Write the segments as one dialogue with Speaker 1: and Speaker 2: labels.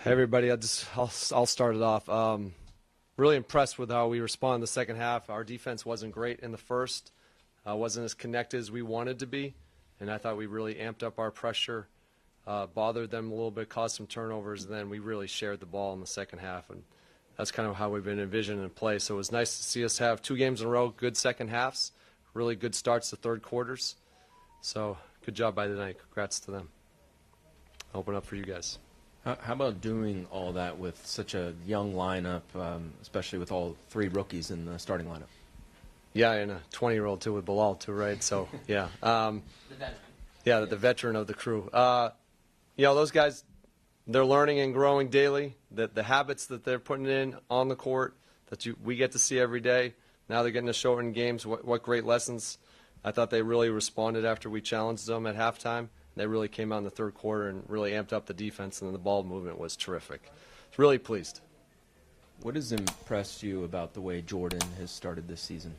Speaker 1: Hey everybody, I'll start it off. Really impressed with how we responded in the second half. Our defense wasn't great in the first, wasn't as connected as we wanted to be, and I thought we really amped up our pressure, bothered them a little bit, caused some turnovers, and then we really shared the ball in the second half, and that's kind of how we've been envisioned and play. So it was nice to see us have 2 games in a row, good second halves, really good starts to third quarters. So good job by the night. Congrats to them. I'll open up for you guys.
Speaker 2: How about doing all that with such a young lineup, especially with all 3 rookies in the starting lineup?
Speaker 1: Yeah, and a 20-year-old too with Bilal too, right? So yeah,
Speaker 3: The veteran.
Speaker 1: yeah, the veteran of the crew. You know, those guys, they're learning and growing daily. The habits that they're putting in on the court that we get to see every day. Now they're getting to show it in games. What great lessons! I thought they really responded after we challenged them at halftime. They really came out in the third quarter and really amped up the defense, and the ball movement was terrific. Really pleased.
Speaker 2: What has impressed you about the way Jordan has started this season?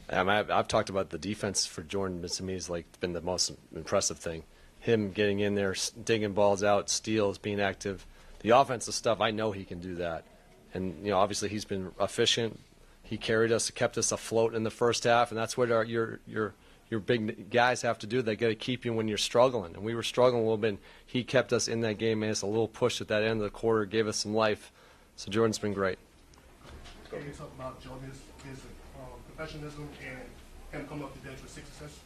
Speaker 1: I've talked about the defense for Jordan, but to me, it's been the most impressive thing. Him getting in there, digging balls out, steals, being active. The offensive stuff, I know he can do that. And, you know, obviously he's been efficient. He carried us, kept us afloat in the first half, and that's what your big guys have to do. They got to keep you when you're struggling. And we were struggling a little bit. He kept us in that game, made us a little push at that end of the quarter, gave us some life. So Jordan's been great.
Speaker 4: Can you talk about Jordan, his professionalism and him coming up the bench with 6 assists?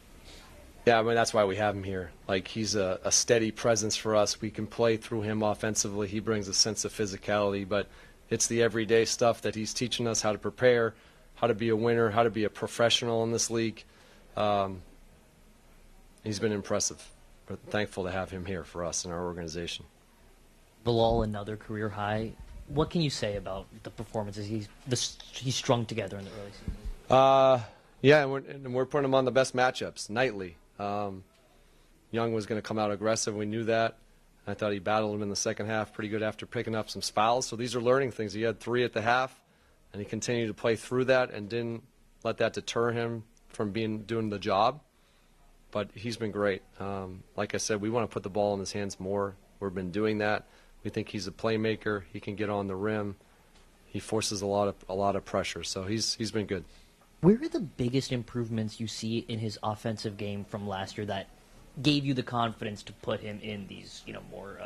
Speaker 1: Yeah, I mean, that's why we have him here. Like, he's a steady presence for us. We can play through him offensively. He brings a sense of physicality, but it's the everyday stuff that he's teaching us how to prepare, how to be a winner, how to be a professional in this league. He's been impressive. We're thankful to have him here for us in our organization.
Speaker 3: Bilal, another career high. What can you say about the performances he's strung together in the early season?
Speaker 1: Yeah, and we're putting him on the best matchups nightly. Young was going to come out aggressive. We knew that. I thought he battled him in the second half pretty good after picking up some fouls. So these are learning things. He had 3 at the half, and he continued to play through that and didn't let that deter him from doing the job. But he's been great. Like I said, we want to put the ball in his hands more. We've been doing that. We think he's a playmaker. He can get on the rim. He forces a lot of pressure. So he's been good.
Speaker 3: Where are the biggest improvements you see in his offensive game from last year that gave you the confidence to put him in these, more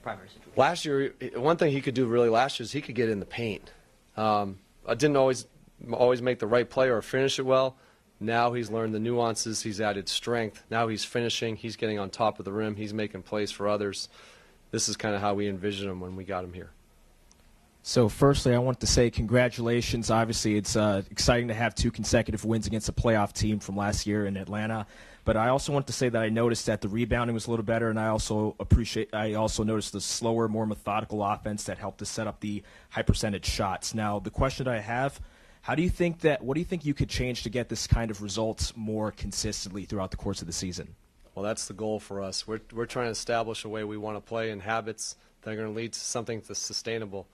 Speaker 3: primary situations?
Speaker 1: Last year, one thing he could do really last year is he could get in the paint. I didn't always make the right play or finish it well. Now he's learned the nuances. He's added strength. Now he's finishing. He's getting on top of the rim. He's making plays for others. This is kind of how we envisioned him when we got him here.
Speaker 5: So firstly, I want to say congratulations. Obviously, it's exciting to have 2 consecutive wins against a playoff team from last year in Atlanta. But I also want to say that I noticed that the rebounding was a little better, and I also noticed the slower, more methodical offense that helped to set up the high percentage shots. Now, the question that I have, what do you think you could change to get this kind of results more consistently throughout the course of the season?
Speaker 1: Well, that's the goal for us. We're trying to establish a way we want to play and habits that are going to lead to something that's sustainable.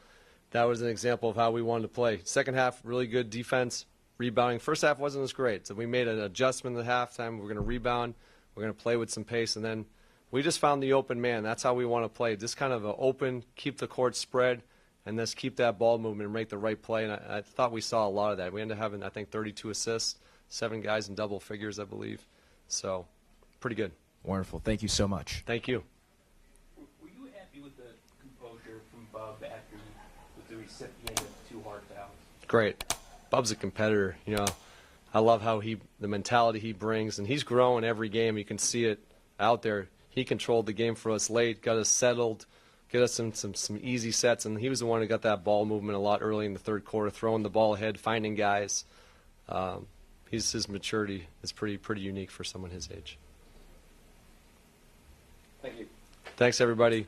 Speaker 1: That was an example of how we wanted to play. Second half, really good defense, rebounding. First half wasn't as great, so we made an adjustment at halftime. We're going to rebound. We're going to play with some pace, and then we just found the open man. That's how we want to play. Just kind of an open, keep the court spread, and just keep that ball movement and make the right play. And I thought we saw a lot of that. We ended up having, I think, 32 assists, 7 guys in double figures, I believe. So, pretty good.
Speaker 5: Wonderful. Thank you so much.
Speaker 1: Thank you.
Speaker 6: Were you happy with the composure from Bub after with the recipient of 2 hard fouls?
Speaker 1: Great. Bub's a competitor. I love how the mentality he brings, and he's growing every game. You can see it out there. He controlled the game for us late, got us settled, get us some easy sets, and he was the one who got that ball movement a lot early in the third quarter, throwing the ball ahead, finding guys. His maturity is pretty unique for someone his age.
Speaker 6: Thank you.
Speaker 1: Thanks, everybody.